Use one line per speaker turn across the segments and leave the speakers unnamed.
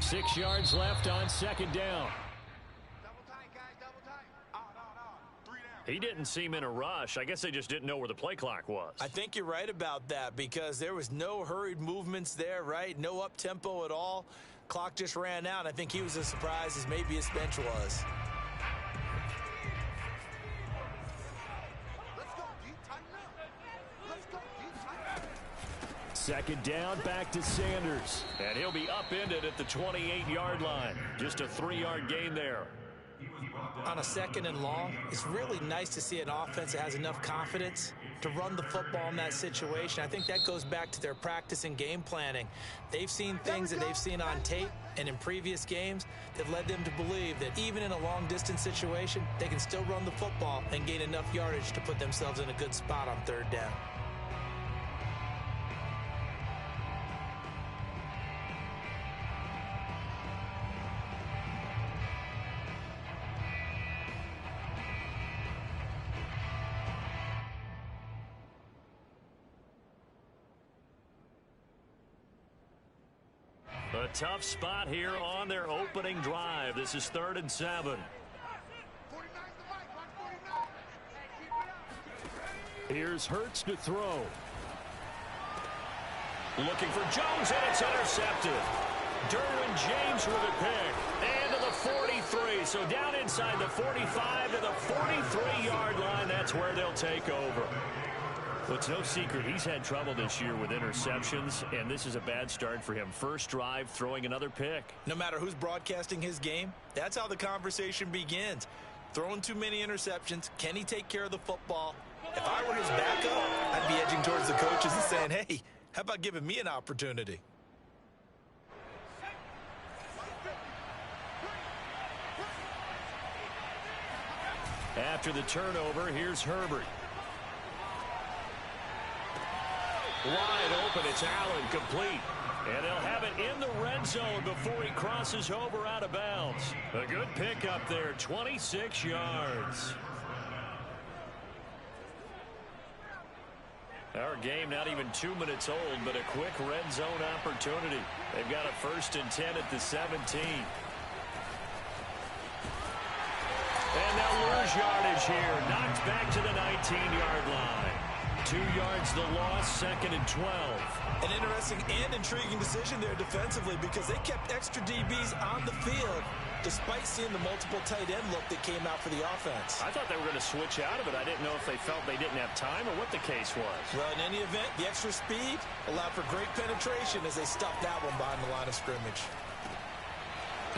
6 yards left on second down. He didn't seem in a rush. I guess they just didn't know where the play clock was.
I think you're right about that because there was no hurried movements there, right? No up-tempo at all. Clock just ran out. I think he was as surprised as maybe his bench was.
Second down, back to Sanders. And he'll be upended at the 28-yard line. Just a 3-yard gain there.
On a second and long, it's really nice to see an offense that has enough confidence to run the football in that situation. I think that goes back to their practice and game planning. They've seen things that they've seen on tape and in previous games that led them to believe that even in a long-distance situation, they can still run the football and gain enough yardage to put themselves in a good spot on third down.
A tough spot here on their opening drive. This is 3rd and 7. Here's Hurts to throw. Looking for Jones, and it's intercepted. Derwin James with a pick. And to the 43. So down inside the 45 to the 43-yard line. That's where they'll take over. Well, it's no secret he's had trouble this year with interceptions, and this is a bad start for him. First drive, throwing another pick.
No matter who's broadcasting his game, that's how the conversation begins. Throwing too many interceptions, can he take care of the football? If I were his backup, I'd be edging towards the coaches and saying, hey, how about giving me an opportunity?
After the turnover, here's Herbert. Wide open, it's Allen, complete. And they'll have it in the red zone before he crosses over out of bounds. A good pickup there, 26 yards. Our game not even 2 minutes old, but a quick red zone opportunity. They've got a 1st and 10 at the 17. And they'll lose yardage here. Knocked back to the 19-yard line. 2 yards the loss, 2nd and 12.
An interesting and intriguing decision there defensively because they kept extra DBs on the field despite seeing the multiple tight end look that came out for the offense.
I thought they were going to switch out of it. I didn't know if they felt they didn't have time or what the case was.
Well, in any event, the extra speed allowed for great penetration as they stuffed that one behind the line of scrimmage.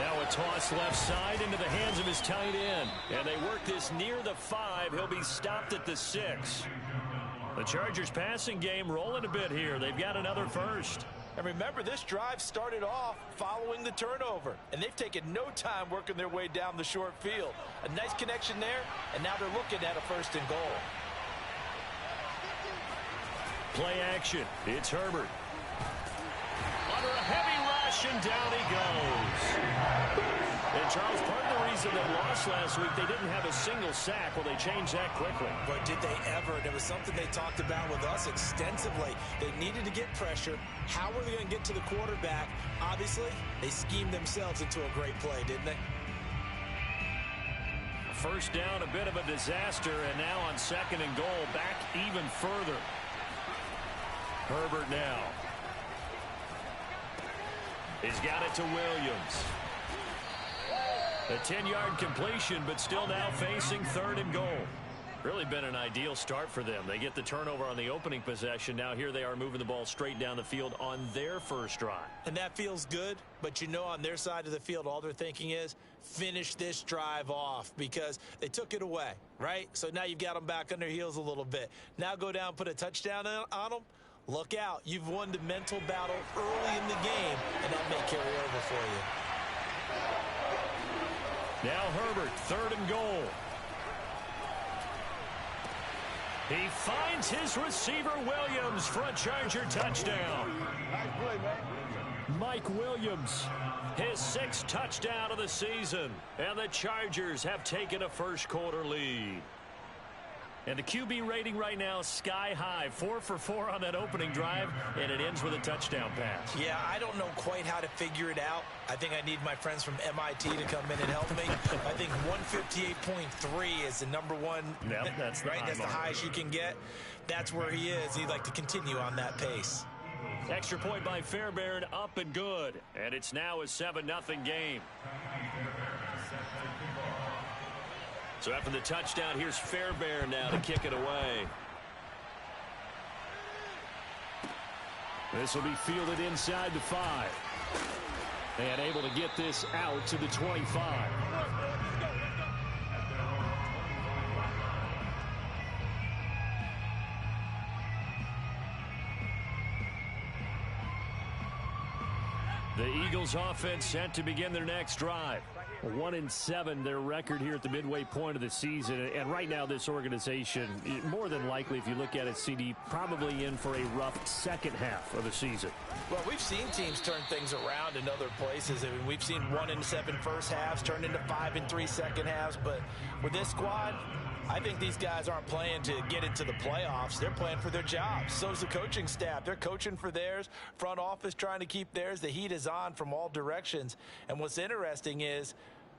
Now a toss left side into the hands of his tight end. And they work this near the 5. He'll be stopped at the 6. The Chargers passing game rolling a bit here. They've got another first.
And remember, this drive started off following the turnover. And they've taken no time working their way down the short field. A nice connection there, and now they're looking at a 1st and goal.
Play action. It's Herbert. Under a heavy rush, and down he goes. And, Charles, part of the reason they lost last week, they didn't have a single sack. Well, they changed that quickly.
But did they ever? And it was something they talked about with us extensively. They needed to get pressure. How were they going to get to the quarterback? Obviously, they schemed themselves into a great play, didn't they?
First down, a bit of a disaster, and now on 2nd and goal, back even further. Herbert now. He's got it to Williams. A 10-yard completion, but still now facing 3rd and goal. Really been an ideal start for them. They get the turnover on the opening possession. Now here they are moving the ball straight down the field on their first drive.
And that feels good, but you know on their side of the field, all they're thinking is finish this drive off because they took it away, right? So now you've got them back on their heels a little bit. Now go down, put a touchdown on them. Look out. You've won the mental battle early in the game, and that may carry over for you.
Now Herbert, 3rd and goal. He finds his receiver Williams for a Charger touchdown.
Nice play, man.
Mike Williams, his 6th touchdown of the season. And the Chargers have taken a first quarter lead. And the QB rating right now, sky high. 4 for 4 on that opening drive, and it ends with a touchdown pass.
Yeah, I don't know quite how to figure it out. I think I need my friends from MIT to come in and help me. I think 158.3 is the number one.
Yep, that's the
right. That's the highest you can get. That's where he is. He'd like to continue on that pace.
Extra point by Fairbairn, up and good. And it's now a 7-0 game. So after the touchdown, here's Fairbairn now to kick it away. This will be fielded inside the 5. And able to get this out to the 25. The Eagles offense set to begin their next drive. 1-7 their record here at the midway point of the season. And right now this organization, more than likely if you look at it, CD, probably in for a rough second half of the season.
Well, we've seen teams turn things around in other places. I mean, we've seen 1-7 first halves turn into 5-3 second halves. But with this squad, I think these guys aren't playing to get into the playoffs. They're playing for their jobs. So is the coaching staff. They're coaching for theirs. Front office trying to keep theirs. The heat is on from all directions. And what's interesting is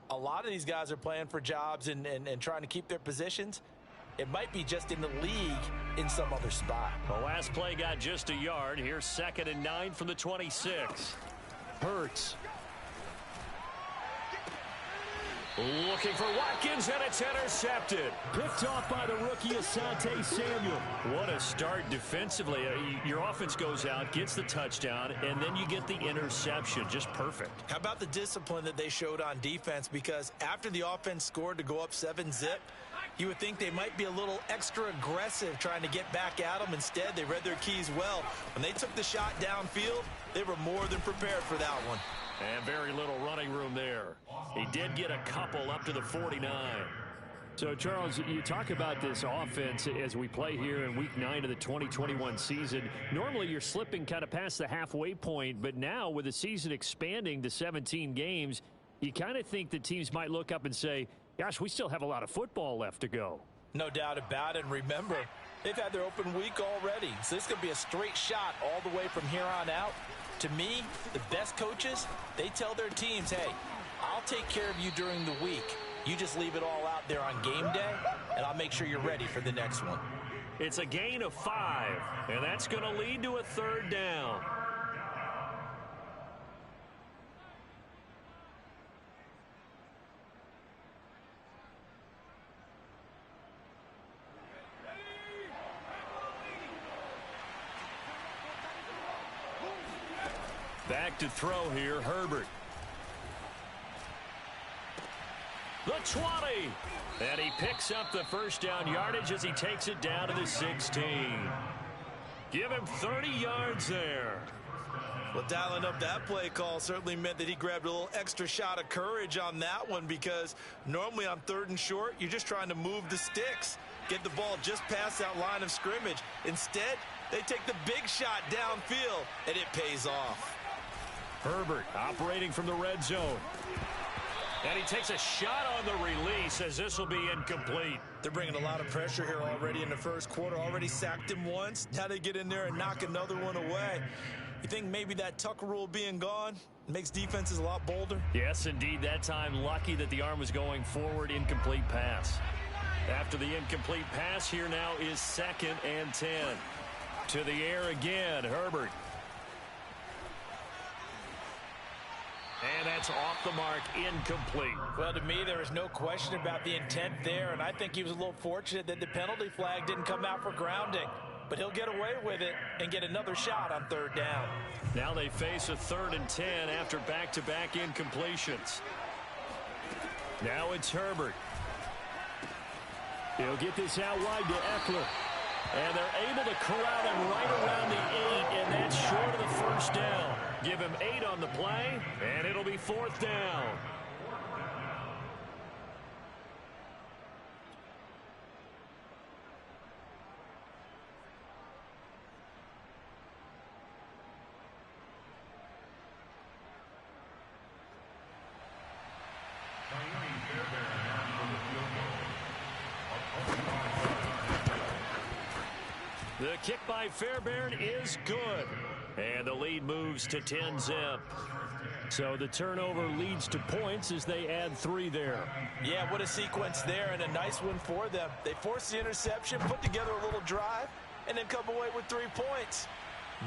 a lot of these guys are playing for jobs and trying to keep their positions. It might be just in the league in some other spot.
The last play got just a yard. Here's 2nd and 9 from the 26. Hurts. Looking for Watkins, and it's intercepted. Picked off by the rookie, Asante Samuel. What a start defensively. Your offense goes out, gets the touchdown, and then you get the interception. Just perfect.
How about the discipline that they showed on defense? Because after the offense scored to go up 7-zip, you would think they might be a little extra aggressive trying to get back at them. Instead, they read their keys well. When they took the shot downfield, they were more than prepared for that one.
And very little running room there. He did get a couple up to the 49. So, Charles, you talk about this offense as we play here in Week 9 of the 2021 season. Normally, you're slipping kind of past the halfway point, but now with the season expanding to 17 games, you kind of think the teams might look up and say, gosh, we still have a lot of football left to go.
No doubt about it. And remember, they've had their open week already. So this is going to be a straight shot all the way from here on out. To me, the best coaches, they tell their teams, hey, I'll take care of you during the week. You just leave it all out there on game day, and I'll make sure you're ready for the next one.
It's a gain of 5, and that's going to lead to a 3rd down. Back to throw here, Herbert. The 20. And he picks up the first down yardage as he takes it down to the 16. Give him 30 yards there.
Well, dialing up that play call certainly meant that he grabbed a little extra shot of courage on that one, because normally on 3rd and short, you're just trying to move the sticks, get the ball just past that line of scrimmage. Instead, they take the big shot downfield, and it pays off.
Herbert operating from the red zone. And he takes a shot on the release as this will be incomplete.
They're bringing a lot of pressure here already in the first quarter. Already sacked him once. Now they get in there and knock another one away. You think maybe that Tucker rule being gone makes defenses a lot bolder?
Yes, indeed. That time, lucky that the arm was going forward. Incomplete pass. After the incomplete pass, here now is 2nd and 10. To the air again, Herbert. And that's off the mark, incomplete.
Well, to me, there is no question about the intent there, and I think he was a little fortunate that the penalty flag didn't come out for grounding. But he'll get away with it and get another shot on 3rd down.
Now they face a 3rd and 10 after back-to-back incompletions. Now it's Herbert. He'll get this out wide to Eckler. And they're able to corral him right around the 8, and that's short of the first down. Give him 8 on the play, and it'll be 4th down. The kick by Fairbairn is good. And the lead moves to 10-zip. So the turnover leads to points as they add 3 there.
Yeah, what a sequence there, and a nice one for them. They force the interception, put together a little drive, and then come away with 3 points.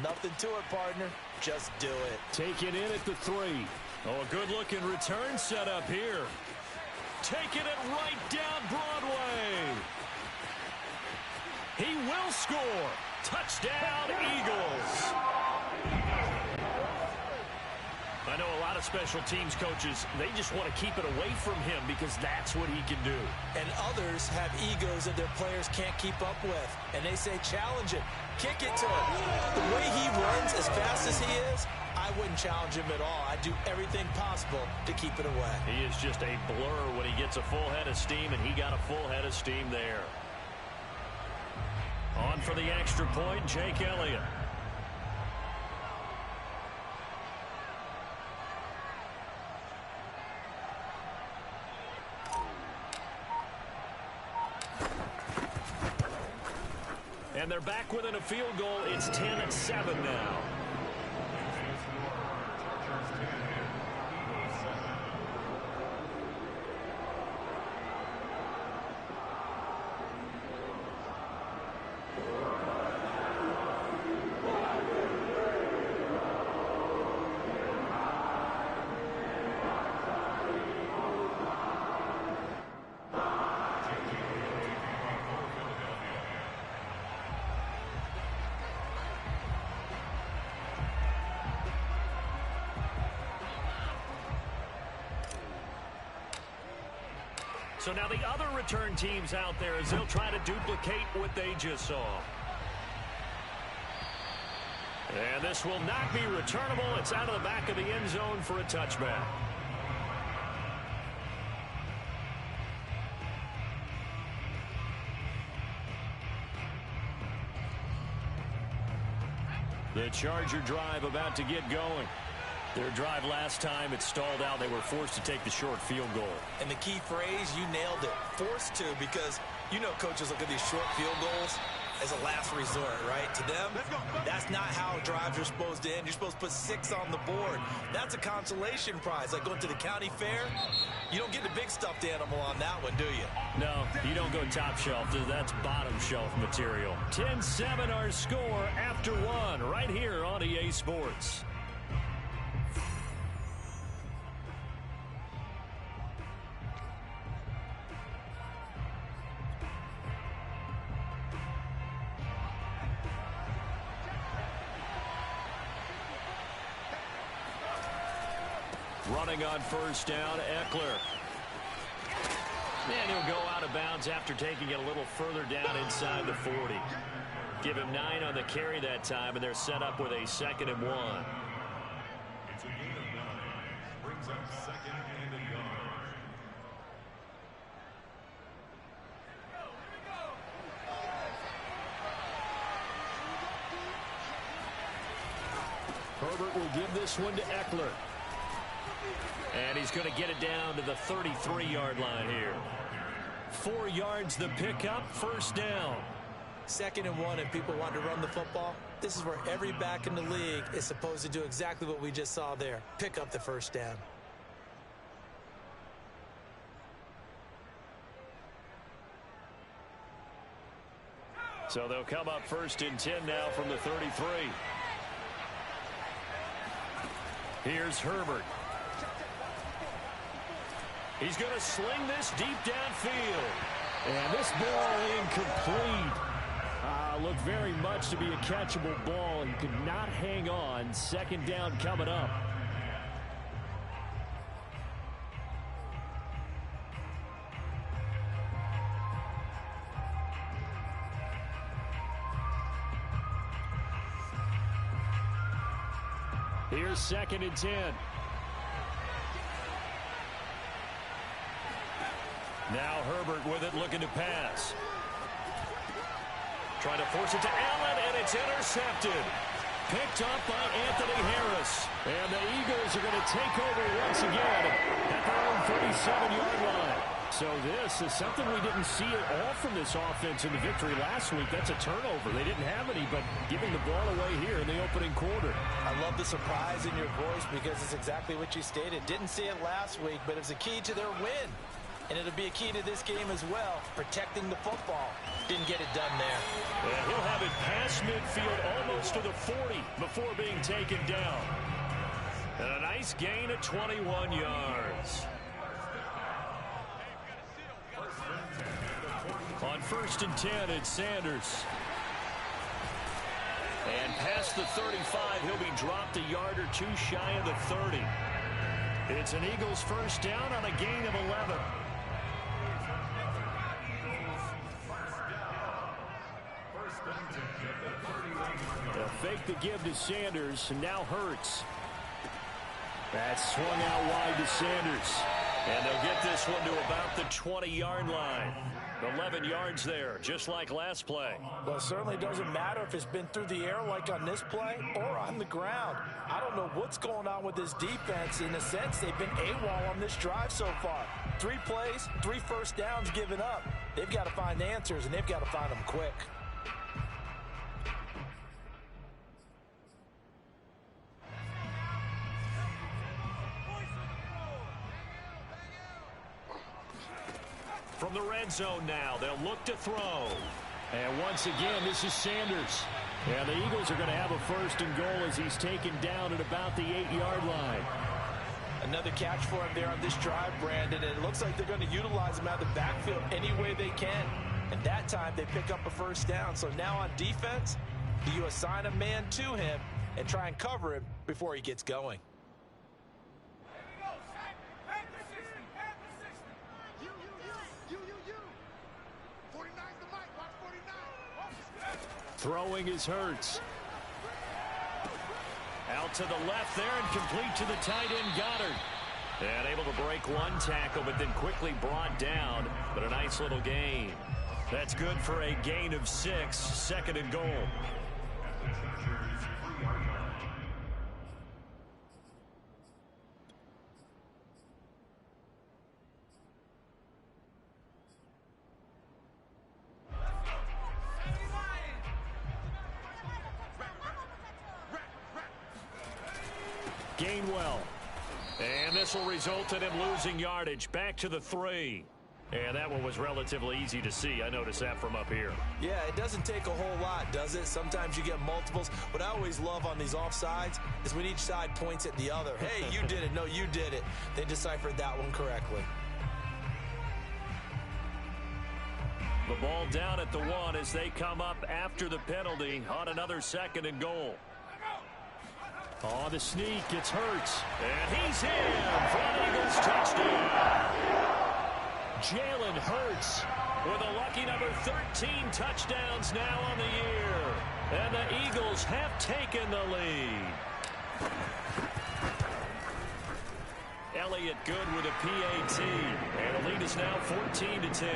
Nothing to it, partner. Just do it.
Taken in at the 3. Oh, a good-looking return set up here. Taking it right down Broadway. He will score. Touchdown, Eagles. I know a lot of special teams coaches, they just want to keep it away from him because that's what he can do.
And others have egos that their players can't keep up with. And they say, challenge it. Kick it to him. The way he runs as fast as he is, I wouldn't challenge him at all. I'd do everything possible to keep it away.
He is just a blur when he gets a full head of steam, and he got a full head of steam there. On for the extra point, Jake Elliott. And they're back within a field goal. It's 10-7 now. So now the other return teams out there as they'll try to duplicate what they just saw. And this will not be returnable. It's out of the back of the end zone for a touchback. The Charger drive about to get going. Their drive last time, it stalled out. They were forced to take the short field goal.
And the key phrase, you nailed it. Forced to, because you know coaches look at these short field goals as a last resort, right? To them, that's not how drives are supposed to end. You're supposed to put 6 on the board. That's a consolation prize. Like going to the county fair, you don't get the big stuffed animal on that one, do you?
No, you don't go top shelf. That's bottom shelf material. 10-7 our score after 1 right here on EA Sports. Running on first down, Eckler. And he'll go out of bounds after taking it a little further down inside the 40. Give him 9 on the carry that time, and they're set up with a 2nd and 1.
It's a gain of 9. Brings up 2nd and a yard.
Herbert will give this one to Eckler. And he's going to get it down to the 33-yard line here. 4 yards the pickup, first down.
2nd and 1, if people want to run the football, this is where every back in the league is supposed to do exactly what we just saw there. Pick up the first down.
So they'll come up 1st and 10 now from the 33. Here's Herbert. He's going to sling this deep downfield. And this ball incomplete. Looked very much to be a catchable ball. He could not hang on. 2nd down coming up. Here's 2nd and 10. Now Herbert with it, looking to pass. Trying to force it to Allen, and it's intercepted. Picked up by Anthony Harris. And the Eagles are going to take over once again at their own 37-yard line. So this is something we didn't see at all from this offense in the victory last week. That's a turnover. They didn't have any, but giving the ball away here in the opening quarter.
I love the surprise in your voice because it's exactly what you stated. Didn't see it last week, but it's a key to their win. And it'll be a key to this game as well, protecting the football. Didn't get it done there.
And he'll have it past midfield almost to the 40 before being taken down. And a nice gain of 21 yards. On 1st and 10, it's Sanders. And past the 35, he'll be dropped a yard or two shy of the 30. It's an Eagles first down on a gain of 11. They'll fake the give to Sanders, and now Hurts. That's swung out wide to Sanders. And they'll get this one to about the 20-yard line. 11 yards there, just like last play.
Well, it certainly doesn't matter if it's been through the air like on this play or on the ground. I don't know what's going on with this defense. In a sense, they've been AWOL on this drive so far. 3 plays, 3 first downs given up. They've got to find answers, and they've got to find them quick.
From the red zone now, they'll look to throw. And once again, this is Sanders. And the Eagles are going to have a 1st and goal as he's taken down at about the 8-yard line.
Another catch for him there on this drive, Brandon, and it looks like they're going to utilize him out of the backfield any way they can. And that time, they pick up a 1st down. So now on defense, do you assign a man to him and try and cover him before he gets going?
Throwing is Hurts. Out to the left there and complete to the tight end Goddard. And able to break one tackle, but then quickly brought down. But a nice little gain. That's good for a gain of 6, 2nd and goal. Gainwell. And this will result in him losing yardage back to the 3. And that one was relatively easy to see. I noticed that from up here.
Yeah, it doesn't take a whole lot, does it? Sometimes you get multiples. What I always love on these offsides is when each side points at the other. Hey, you did it. No, you did it. They deciphered that one correctly.
The ball down at the 1 as they come up after the penalty on another 2nd and goal. On the sneak, it's Hurts. And he's in for an Eagles touchdown. Jalen Hurts with a lucky number 13 touchdowns now on the year. And the Eagles have taken the lead. Elliott good with a PAT. And the lead is now 14-10.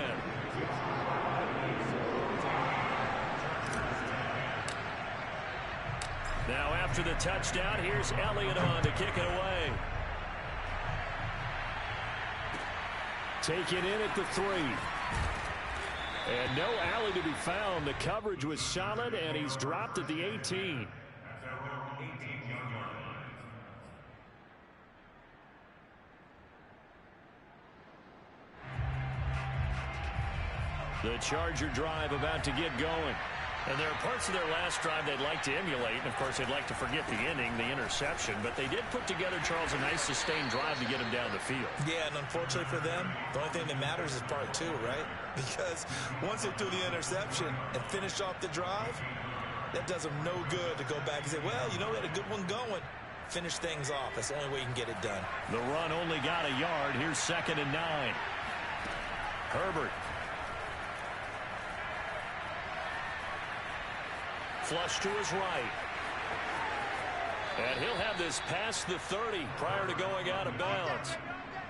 Now after the touchdown, here's Elliott on to kick it away. Taken in at the 3. And no alley to be found. The coverage was solid, and he's dropped at the 18. The Charger drive about to get going. And there are parts of their last drive they'd like to emulate. And, of course, they'd like to forget the inning, the interception. But they did put together, Charles, a nice sustained drive to get him down the field.
Yeah, and unfortunately for them, the only thing that matters is part 2, right? Because once they threw the interception and finished off the drive, that does them no good to go back and say, well, you know, we had a good one going. Finish things off. That's the only way you can get it done.
The run only got a yard. Here's 2nd and 9. Herbert. Flush to his right. And he'll have this past the 30 prior to going out of bounds.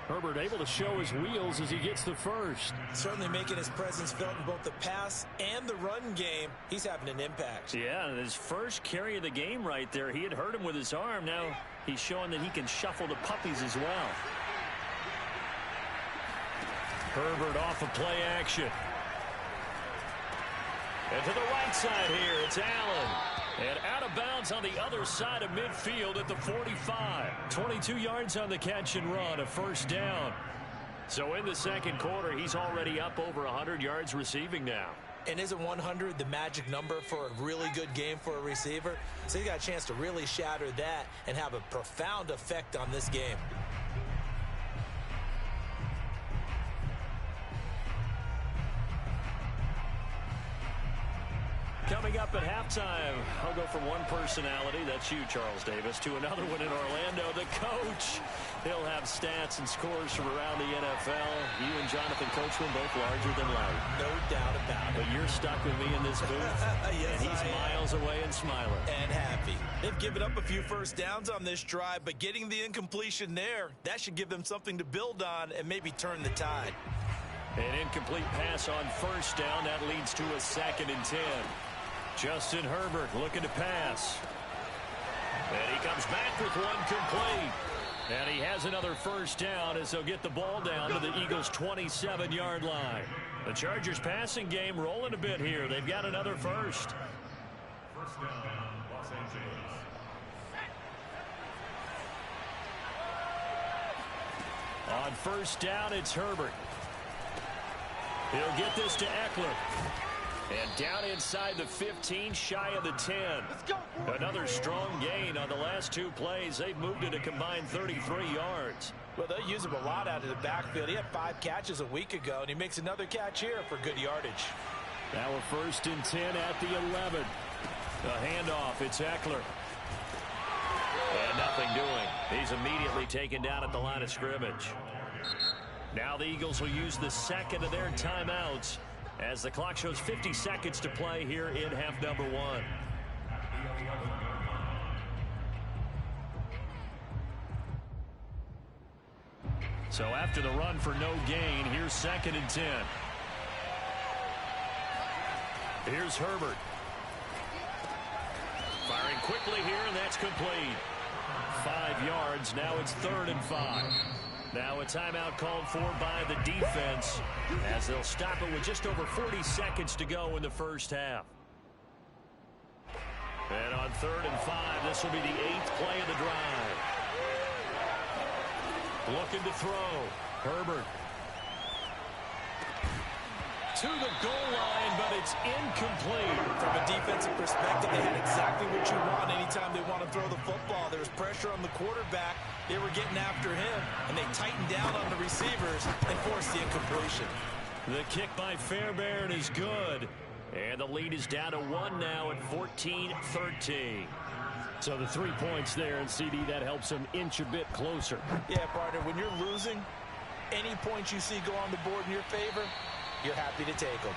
Herbert able to show his wheels as he gets the first.
Certainly making his presence felt in both the pass and the run game. He's having an impact.
Yeah, and his first carry of the game right there. He had hurt him with his arm. Now he's showing that he can shuffle the puppies as well. Herbert off of play action. And to the right side here, it's Allen. And out of bounds on the other side of midfield at the 45. 22 yards on the catch and run, a first down. So in the second quarter, he's already up over 100 yards receiving now.
And isn't 100 the magic number for a really good game for a receiver? So he got a chance to really shatter that and have a profound effect on this game.
Coming up at halftime, I'll go from one personality, that's you, Charles Davis, to another one in Orlando, the coach. He'll have stats and scores from around the NFL. You and Jonathan Coachman both larger than life.
No doubt about it.
But you're stuck with me in this booth.
Yes,
and he's miles away and smiling.
And happy. They've given up a few first downs on this drive, but getting the incompletion there, that should give them something to build on and maybe turn the tide.
An incomplete pass on first down. That leads to a 2nd and 10. Justin Herbert looking to pass. And he comes back with one complete. And he has another first down as they'll get the ball down to the Eagles' 27-yard line. The Chargers passing game rolling a bit here. They've got another first.
First down, Los Angeles.
On first down, it's Herbert. He'll get this to Eckler. And down inside the 15, shy of the 10. Another strong gain on the last 2 plays. They've moved it a combined 33 yards.
Well, they'll use him a lot out of the backfield. He had 5 catches a week ago, and he makes another catch here for good yardage.
Now a 1st and 10 at the 11. The handoff, it's Eckler. And nothing doing. He's immediately taken down at the line of scrimmage. Now the Eagles will use the second of their timeouts as the clock shows 50 seconds to play here in half number 1. So after the run for no gain, here's 2nd and 10. Here's Herbert. Firing quickly here, and that's complete. 5 yards. Now it's 3rd and 5. Now a timeout called for by the defense as they'll stop it with just over 40 seconds to go in the first half. And on 3rd and 5, this will be the 8th play of the drive. Looking to throw. Herbert. To the goal line, but it's incomplete.
From a defensive perspective, they had exactly what you want anytime they want to throw the football. There was pressure on the quarterback. They were getting after him, and they tightened down on the receivers and forced the incompletion.
The kick by Fairbairn is good. And the lead is down to 1 now at 14-13. So the 3 points there, and CD, that helps them inch a bit closer.
Yeah, partner, when you're losing, any points you see go on the board in your favor, you're happy to take them.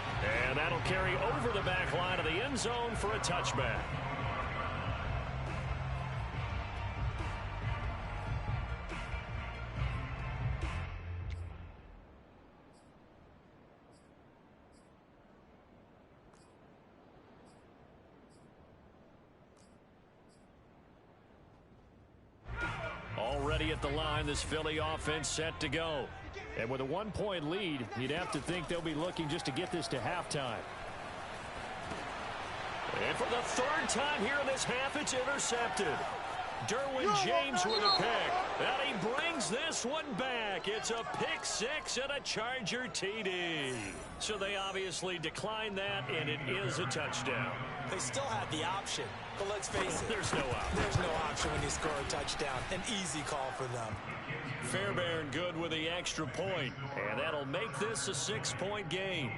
And that'll carry over the back line of the end zone for a touchback. Already at the line, this Philly offense set to go. And with a 1-point lead, you'd have to think they'll be looking just to get this to halftime. And for the 3rd time here in this half, it's intercepted. Derwin James with a pick. And he brings this one back. It's a pick 6 and a Charger TD. So they obviously declined that, and it is a touchdown.
They still had the option, but let's face it.
There's no option.
There's no option when you score a touchdown. An easy call for them.
Fairbairn good with the extra point, and that'll make this a 6-point game.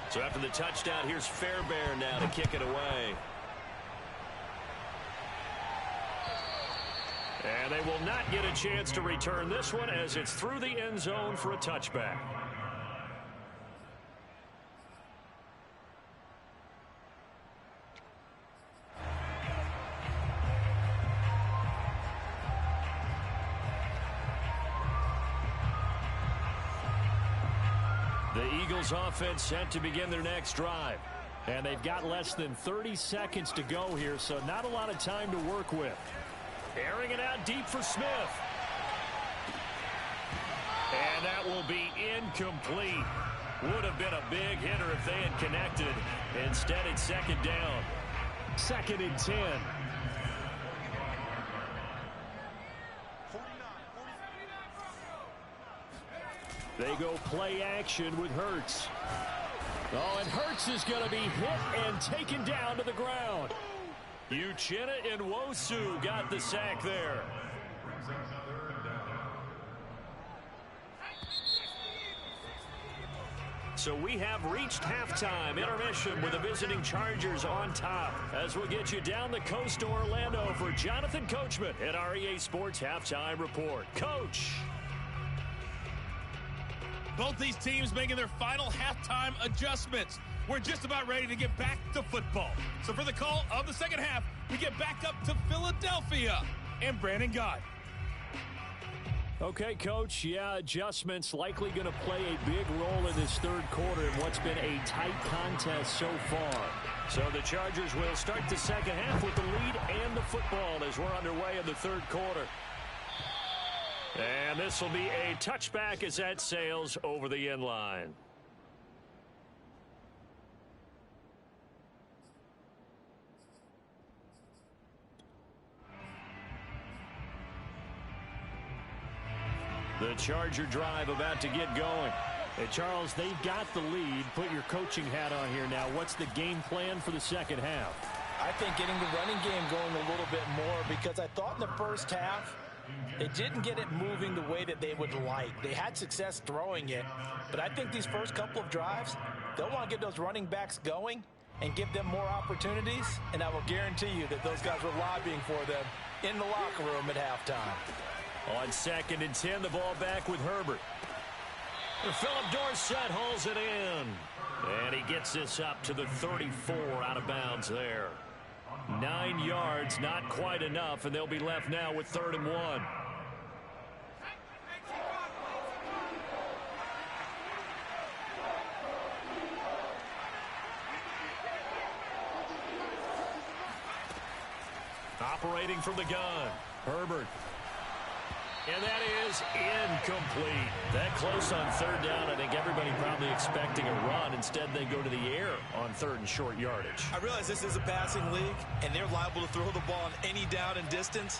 So after the touchdown, here's Fairbairn now to kick it away. And they will not get a chance to return this one as it's through the end zone for a touchback. The Eagles offense set to begin their next drive. And they've got less than 30 seconds to go here, so not a lot of time to work with. Airing it out deep for Smith. And that will be incomplete. Would have been a big hitter if they had connected. Instead, it's second down. 2nd and 10. They go play action with Hurts. Oh, and Hurts is going to be hit and taken down to the ground. Uchenna and Nwosu got the sack there. So we have reached halftime. Intermission with the visiting Chargers on top. As we'll get you down the coast to Orlando for Jonathan Coachman at our EA Sports Halftime Report. Coach.
Both these teams making their final halftime adjustments. We're just about ready to get back to football. So for the call of the second half, we get back up to Philadelphia and Brandon Gott.
Okay, Coach, yeah, adjustments likely going to play a big role in this third quarter in what's been a tight contest so far. So the Chargers will start the second half with the lead and the football as we're underway in the third quarter. And this will be a touchback as that sails over the end line. The Charger drive about to get going. Hey, Charles, they've got the lead. Put your coaching hat on here now. What's the game plan for the second half?
I think getting the running game going a little bit more, because I thought in the first half they didn't get it moving the way that they would like. They had success throwing it, but I think these first couple of drives, they'll want to get those running backs going and give them more opportunities, and I will guarantee you that those guys were lobbying for them in the locker room at halftime.
On 2nd and 10, the ball back with Herbert. Philip Dorsett hauls it in. And he gets this up to the 34 out of bounds there. 9 yards, not quite enough, and they'll be left now with 3rd and 1. Operating from the gun, Herbert. And that is incomplete. That close on 3rd down. I think everybody probably expecting a run. Instead, they go to the air on 3rd and short yardage.
I realize this is a passing league, and they're liable to throw the ball on any down and distance.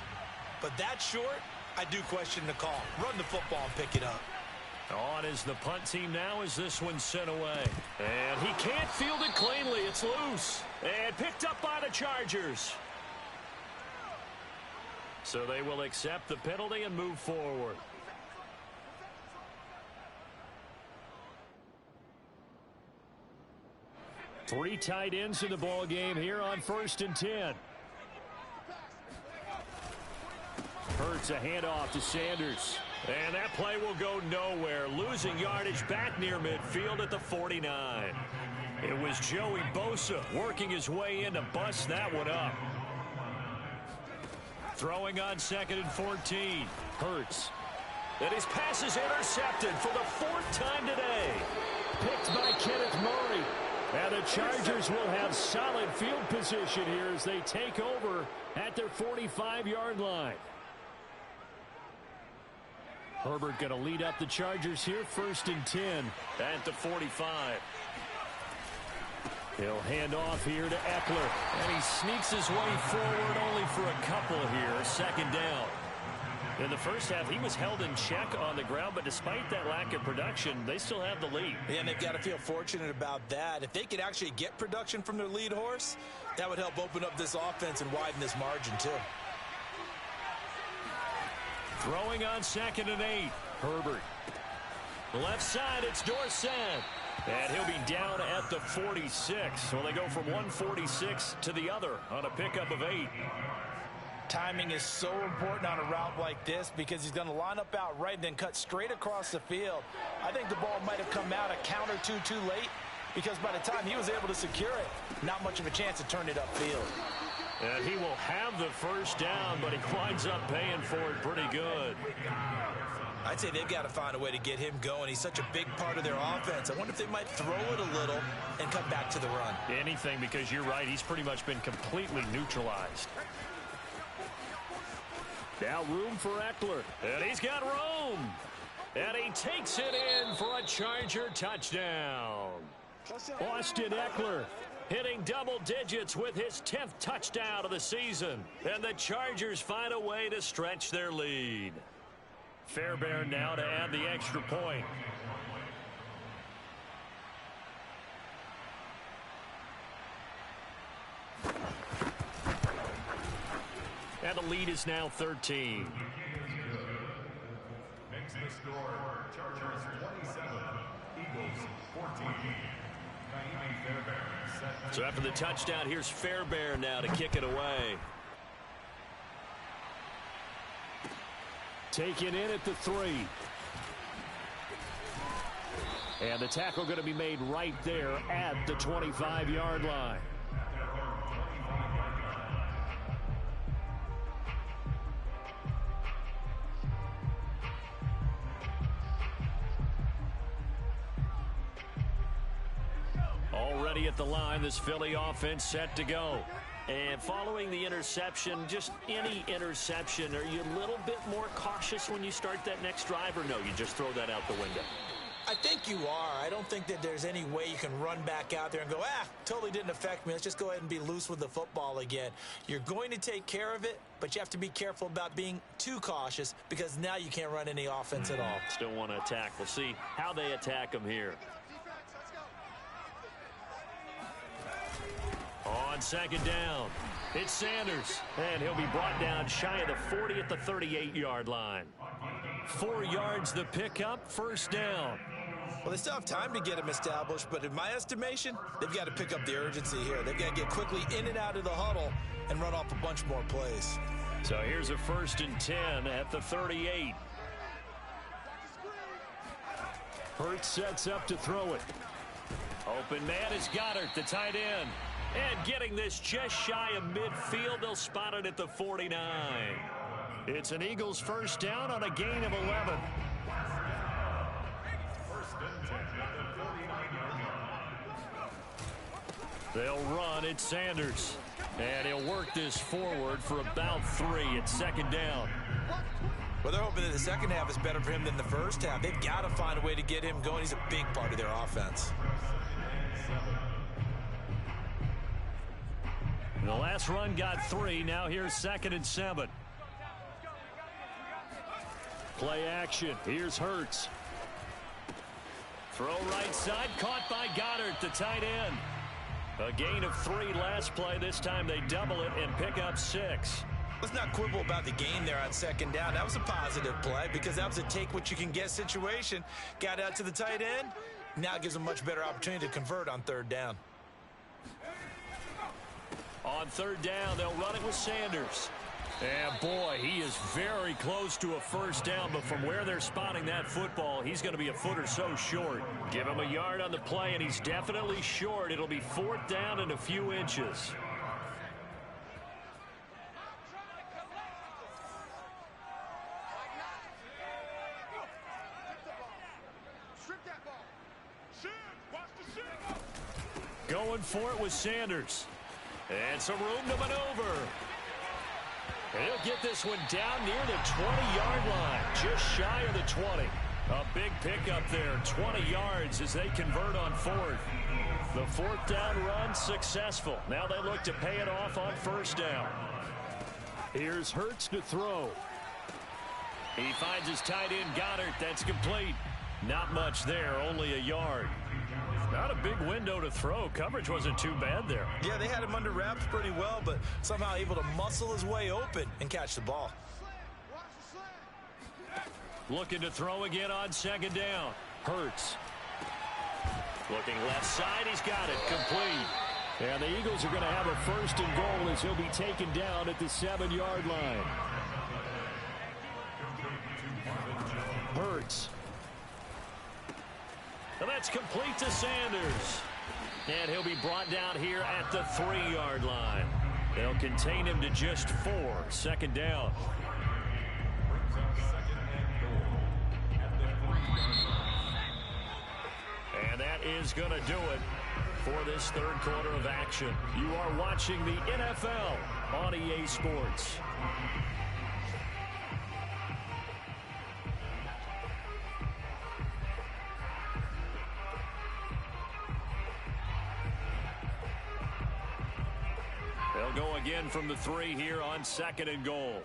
But that short, I do question the call. Run the football and pick it up.
On is the punt team now as this one's sent away. And he can't field it cleanly. It's loose. And picked up by the Chargers. So they will accept the penalty and move forward. Three tight ends in the ball game here on 1st and 10. Hurts a handoff to Sanders. And that play will go nowhere. Losing yardage back near midfield at the 49. It was Joey Bosa working his way in to bust that one up. Throwing on 2nd and 14. Hurts. And his pass is intercepted for the 4th time today. Picked by Kenneth Murray. And the Chargers will have solid field position here as they take over at their 45-yard line. Herbert going to lead up the Chargers here, 1st and 10 at the 45. He'll hand off here to Eckler, and he sneaks his way forward only for a couple here, 2nd down. In the first half, he was held in check on the ground, but despite that lack of production, they still have the lead.
And they've got to feel fortunate about that. If they could actually get production from their lead horse, that would help open up this offense and widen this margin too.
Throwing on 2nd and 8, Herbert. Left side, it's Dorsett. And he'll be down at the 46. So they go from 146 to the other on a pickup of 8.
Timing is so important on a route like this because he's going to line up out right and then cut straight across the field. I think the ball might have come out a count or two too late because by the time he was able to secure it, not much of a chance to turn it upfield.
And he will have the 1st down, but he winds up paying for it pretty good.
I'd say they've got to find a way to get him going. He's such a big part of their offense. I wonder if they might throw it a little and come back to the run.
Anything, because you're right. He's pretty much been completely neutralized. Now room for Eckler. And he's got room. And he takes it in for a Charger touchdown. Austin Eckler hitting double digits with his 10th touchdown of the season. And the Chargers find a way to stretch their lead. Fairbairn now to add the extra point. And the lead is now 13.
Makes the score Chargers 27, Eagles 14.
So after the touchdown, here's Fairbairn now to kick it away. Taken in at the 3. And the tackle going to be made right there at the 25-yard line. Already at the line, this Philly offense set to go. And following the interception, just any interception, are you a little bit more cautious when you start that next drive, or no, you just throw that out the window?
I think you are. I don't think that there's any way you can run back out there and go, totally didn't affect me. Let's just go ahead and be loose with the football again. You're going to take care of it, but you have to be careful about being too cautious because now you can't run any offense at all.
Still want to attack. We'll see how they attack them here. On second down, it's Sanders, and he'll be brought down shy of the 40 at the 38-yard line. 4 yards the pickup, first down.
Well, they still have time to get him established, but in my estimation, they've got to pick up the urgency here. They've got to get quickly in and out of the huddle and run off a bunch more plays.
So here's a 1st and 10 at the 38. Hurts sets up to throw it. Open man is Goddard, the tight end. And getting this just shy of midfield, they'll spot it at the 49. It's an Eagles first down on a gain of 11. They'll run. It's Sanders. And he'll work this forward for about 3 at second down.
Well, they're hoping that the second half is better for him than the first half. They've got to find a way to get him going. He's a big part of their offense.
The last run got 3. Now here's 2nd and 7. Play action. Here's Hurts. Throw right side. Caught by Goddard, the tight end. A gain of 3 last play. This time they double it and pick up 6.
Let's not quibble about the gain there on second down. That was a positive play because that was a take-what-you-can-get situation. Got out to the tight end. Now it gives them a much better opportunity to convert on 3rd down.
On 3rd down, they'll run it with Sanders. And boy, he is very close to a first down, but from where they're spotting that football, he's going to be a foot or so short. Give him a yard on the play, and he's definitely short. It'll be 4th down and a few inches. Going for it with Sanders. And some room to maneuver. And he'll get this one down near the 20-yard line, just shy of the 20. A big pickup there, 20 yards as they convert on 4th. The 4th down run successful. Now they look to pay it off on 1st down. Here's Hurts to throw. He finds his tight end Goddard. That's complete. Not much there, only a yard. Not a big window to throw. Coverage wasn't too bad there.
Yeah, they had him under wraps pretty well, but somehow able to muscle his way open and catch the ball.
Looking to throw again on 2nd down. Hurts. Looking left side. He's got it. Complete. And the Eagles are going to have a 1st and goal as he'll be taken down at the 7-yard line. Hurts. And that's complete to Sanders. And he'll be brought down here at the 3-yard line. They'll contain him to just 4. 2nd down. is going to do it for this third quarter of action. You are watching the NFL on EA Sports. They'll go again from the 3 here on 2nd and goal.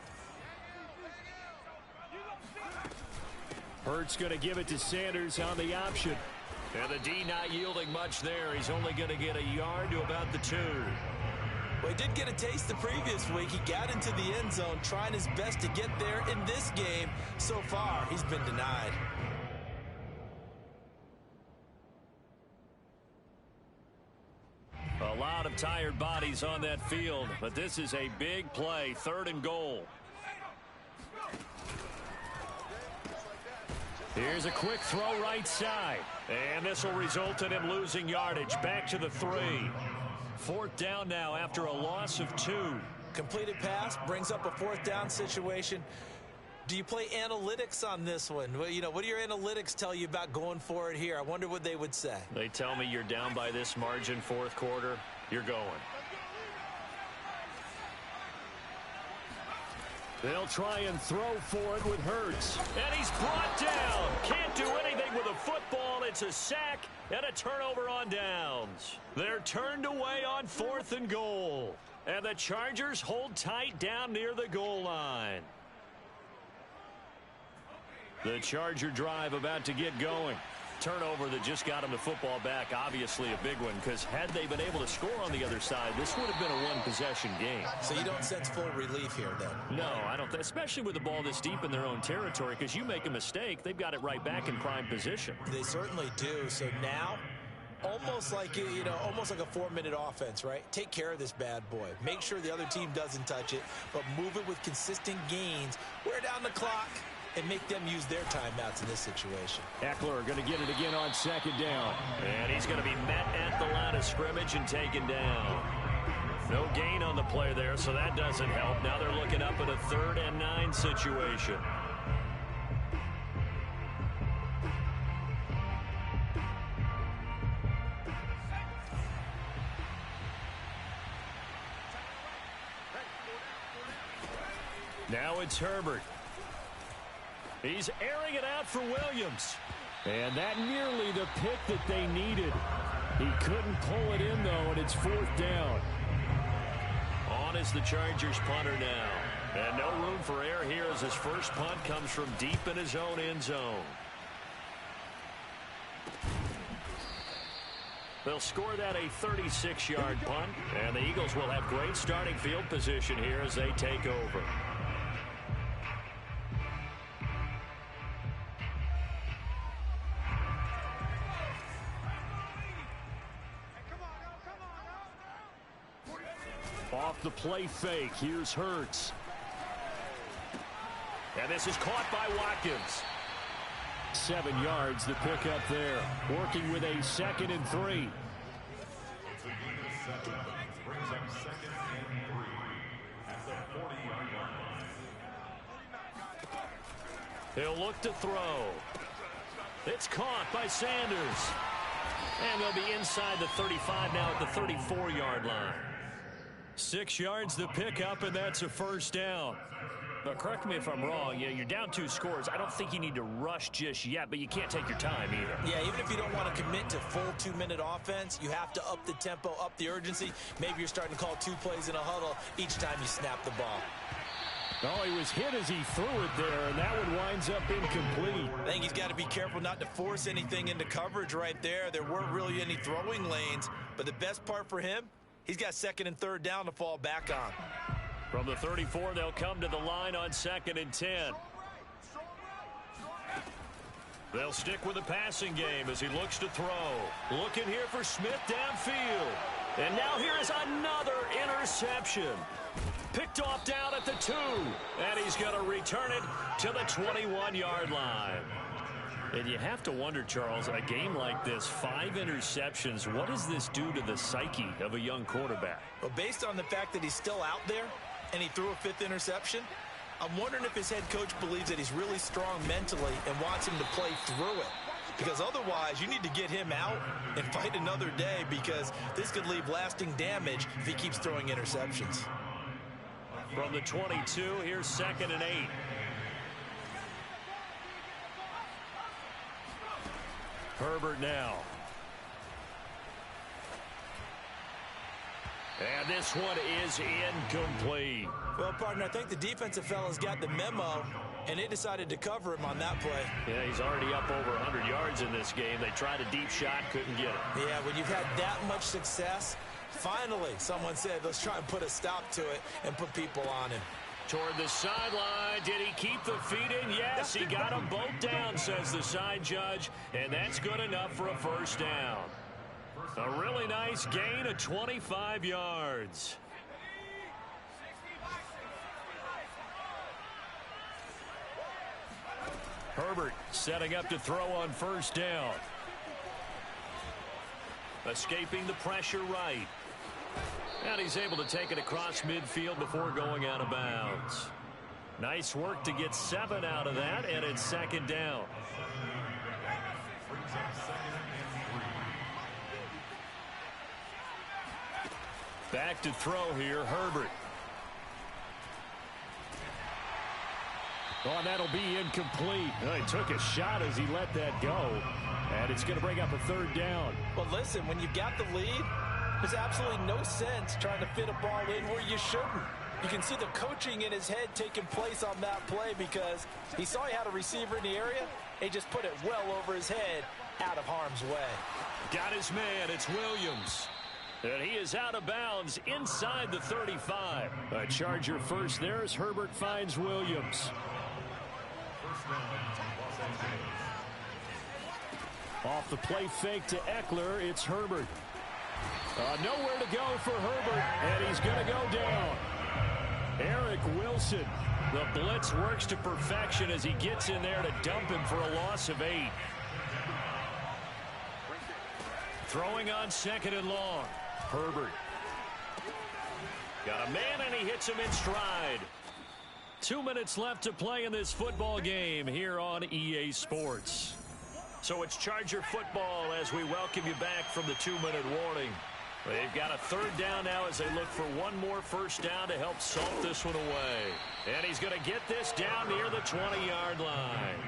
Hurts going to give it to Sanders on the option. And the D not yielding much there. He's only going to get a yard to about the 2.
Well, he did get a taste the previous week. He got into the end zone trying his best to get there in this game. So far, he's been denied.
A lot of tired bodies on that field, but this is a big play, 3rd and goal. Here's a quick throw right side, and this will result in him losing yardage. Back to the 3. 4th down now after a loss of 2.
Completed pass brings up a 4th down situation. Do you play analytics on this one? Well, you know, what do your analytics tell you about going for it here? I wonder what they would say.
They tell me you're down by this margin 4th quarter, you're going. They'll try and throw for it with Hurts. And he's brought down. Can't do anything with a football. It's a sack and a turnover on downs. They're turned away on 4th and goal. And the Chargers hold tight down near the goal line. The Charger drive about to get going. Turnover that just got him the football back, obviously a big one, because had they been able to score on the other side, this would have been a one-possession game.
So you don't sense full relief here, then?
No, I don't, especially with the ball this deep in their own territory, because you make a mistake, they've got it right back in prime position.
They certainly do. So now, almost like, you know, almost like a 4-minute offense, right? Take care of this bad boy. Make sure the other team doesn't touch it, but move it with consistent gains. Wear down the clock and make them use their timeouts in this situation.
Eckler going to get it again on 2nd down. And he's going to be met at the line of scrimmage and taken down. No gain on the play there, so that doesn't help. Now they're looking up at a 3rd and 9 situation. Now it's Herbert. He's airing it out for Williams. And that nearly the pick that they needed. He couldn't pull it in, though, and it's 4th down. On is the Chargers punter now. And no room for error here as his first punt comes from deep in his own end zone. They'll score that a 36-yard punt. And the Eagles will have great starting field position here as they take over. Off the play fake, here's Hurts. And this is caught by Watkins. 7 yards, the pickup there. Working with a 2nd and 3.
Brings up 2nd and 3 at the 40-yard line.
He'll look to throw. It's caught by Sanders. And they'll be inside the 35 now at the 34-yard line. 6 yards the pickup, and that's a 1st down. But correct me if I'm wrong, you're down 2 scores. I don't think you need to rush just yet, but you can't take your time either.
Yeah, even if you don't want to commit to full 2-minute offense, you have to up the tempo, up the urgency. Maybe you're starting to call 2 plays in a huddle each time you snap the ball.
Oh, he was hit as he threw it there, and that one winds up incomplete.
I think he's got to be careful not to force anything into coverage right there. There weren't really any throwing lanes, but the best part for him, he's got 2nd and 3rd down to fall back on.
From the 34, they'll come to the line on 2nd and 10. They'll stick with the passing game as he looks to throw. Looking here for Smith downfield. And now here is another interception. Picked off down at the 2. And he's going to return it to the 21-yard line. And you have to wonder, Charles, a game like this, 5 interceptions, what does this do to the psyche of a young quarterback?
Well, based on the fact that he's still out there and he threw a 5th interception, I'm wondering if his head coach believes that he's really strong mentally and wants him to play through it. because otherwise you need to get him out and fight another day, because this could leave lasting damage if he keeps throwing interceptions.
From the 22, here's 2nd and 8. Herbert now. And this one is incomplete.
Well, partner, I think the defensive fellas got the memo, and they decided to cover him on that play.
Yeah, he's already up over 100 yards in this game. They tried a deep shot, couldn't get it.
Yeah, when you've had that much success, finally someone said, let's try and put a stop to it and put people on him.
Toward the sideline. Did he keep the feet in? Yes, he got them both down, says the side judge, and that's good enough for a first down. A really nice gain of 25 yards. Herbert setting up to throw on first down. Escaping the pressure right. And he's able to take it across midfield before going out of bounds. Nice work to get 7 out of that, and it's 2nd down. Back to throw here, Herbert. Oh, that'll be incomplete. Well, he took a shot as he let that go, and it's going to bring up a 3rd down.
Well, listen, when you've got the lead, there's absolutely no sense trying to fit a ball in where you shouldn't. You can see the coaching in his head taking place on that play, because he saw he had a receiver in the area. He just put it well over his head, out of harm's way.
Got his man. It's Williams. And he is out of bounds inside the 35. A Charger first there as Herbert finds Williams. Off the play fake to Eckler, it's Herbert. Nowhere to go for Herbert, and he's going to go down. Eric Wilson. The blitz works to perfection as he gets in there to dump him for a loss of 8. Throwing on 2nd and long. Herbert. Got a man, and he hits him in stride. 2 minutes left to play in this football game here on EA Sports. So it's Charger football as we welcome you back from the 2-minute warning. They've got a 3rd down now as they look for one more first down to help salt this one away. And he's going to get this down near the 20-yard line.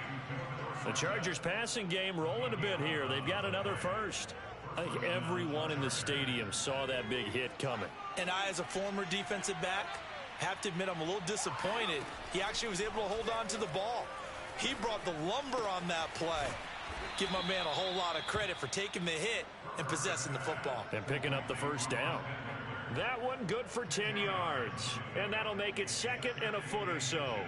The Chargers passing game rolling a bit here. They've got another first. I think everyone in the stadium saw that big hit coming.
And I, as a former defensive back, have to admit I'm a little disappointed. He actually was able to hold on to the ball. He brought the lumber on that play. Give my man a whole lot of credit for taking the hit and possessing the football.
And picking up the first down. That one good for 10 yards. And that'll make it 2nd and a foot or so.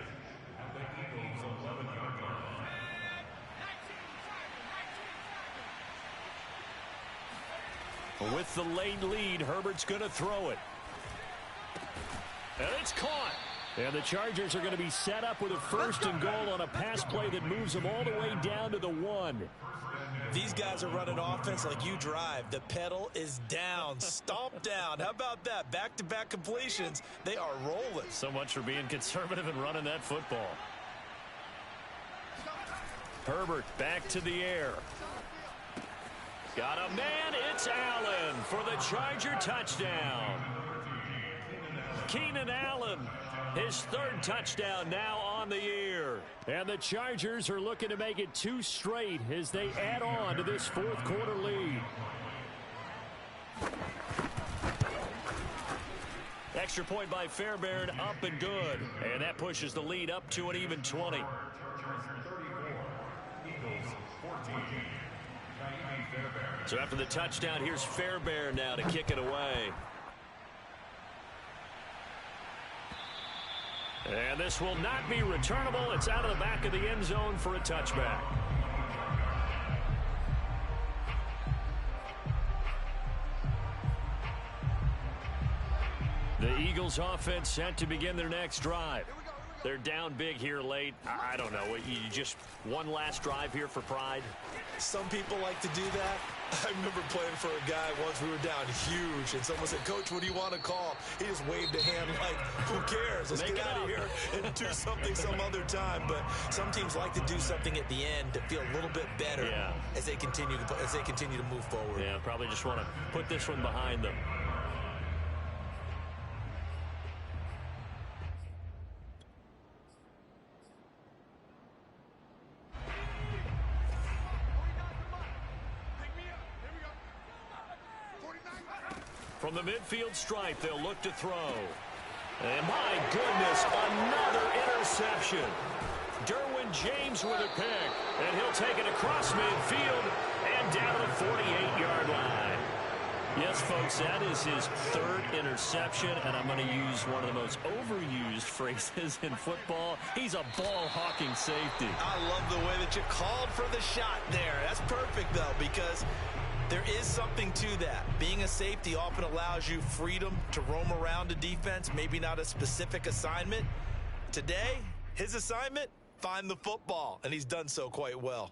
With the late lead, Herbert's going to throw it. And it's caught. And the Chargers are going to be set up with a 1st and goal on a pass play that moves them all the way down to the 1.
These guys are running offense like you drive. The pedal is down, stomp down. How about that? Back-to-back completions. They are rolling.
So much for being conservative and running that football. Herbert back to the air. Got a man. It's Allen for the Charger touchdown. Keenan Allen, his 3rd touchdown now on the year. And the Chargers are looking to make it 2 straight as they add on to this 4th quarter lead. Extra point by Fairbairn, up and good. And that pushes the lead up to an even 20. So after the touchdown, here's Fairbairn now to kick it away. And this will not be returnable. It's out of the back of the end zone for a touchback. The Eagles offense set to begin their next drive. They're down big here late. I don't know. You just one last drive here for pride?
Some people like to do that. I remember playing for a guy once. We were down huge, and someone said, "Coach, what do you want to call?" He just waved a hand like, "Who cares? Let's get out of here and do something some other time." But some teams like to do something at the end to feel a little bit better as they continue to move forward.
Yeah, probably just want to put this one behind them. From the midfield stripe, they'll look to throw. And my goodness, another interception. Derwin James with a pick. And he'll take it across midfield and down to the 48-yard line. Yes, folks, that is his third interception, and I'm going to use one of the most overused phrases in football. He's a ball-hawking safety.
I love the way that you called for the shot there. That's perfect, though, because there is something to that. Being a safety often allows you freedom to roam around a defense, maybe not a specific assignment. Today, his assignment, find the football, and he's done so quite well.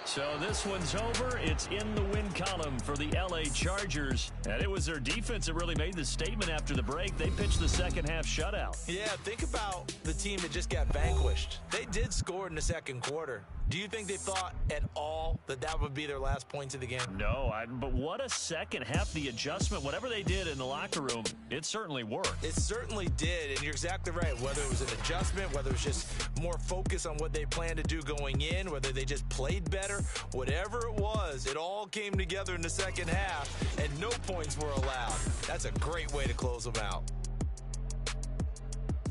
So this one's over. It's in the win column for the L.A. Chargers. And it was their defense that really made the statement after the break. They pitched the second half shutout.
Yeah, think about the team that just got vanquished. They did score in the second quarter. Do you think they thought at all that that would be their last points of the game?
No, but what a second half. The adjustment, whatever they did in the locker room, it certainly worked.
It certainly did, and you're exactly right. Whether it was an adjustment, whether it was just more focus on what they planned to do going in, whether they just played better, whatever it was, it all came together in the second half, and no points were allowed. That's a great way to close them out.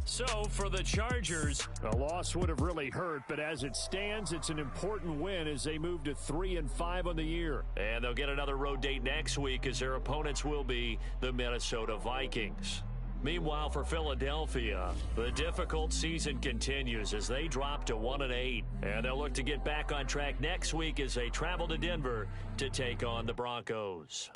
So for the Chargers, a loss would have really hurt, but as it stands, it's an important win as they move to 3-5 on the year. And they'll get another road date next week as their opponents will be the Minnesota Vikings. Meanwhile, for Philadelphia, the difficult season continues as they drop to 1-8. And they'll look to get back on track next week as they travel to Denver to take on the Broncos.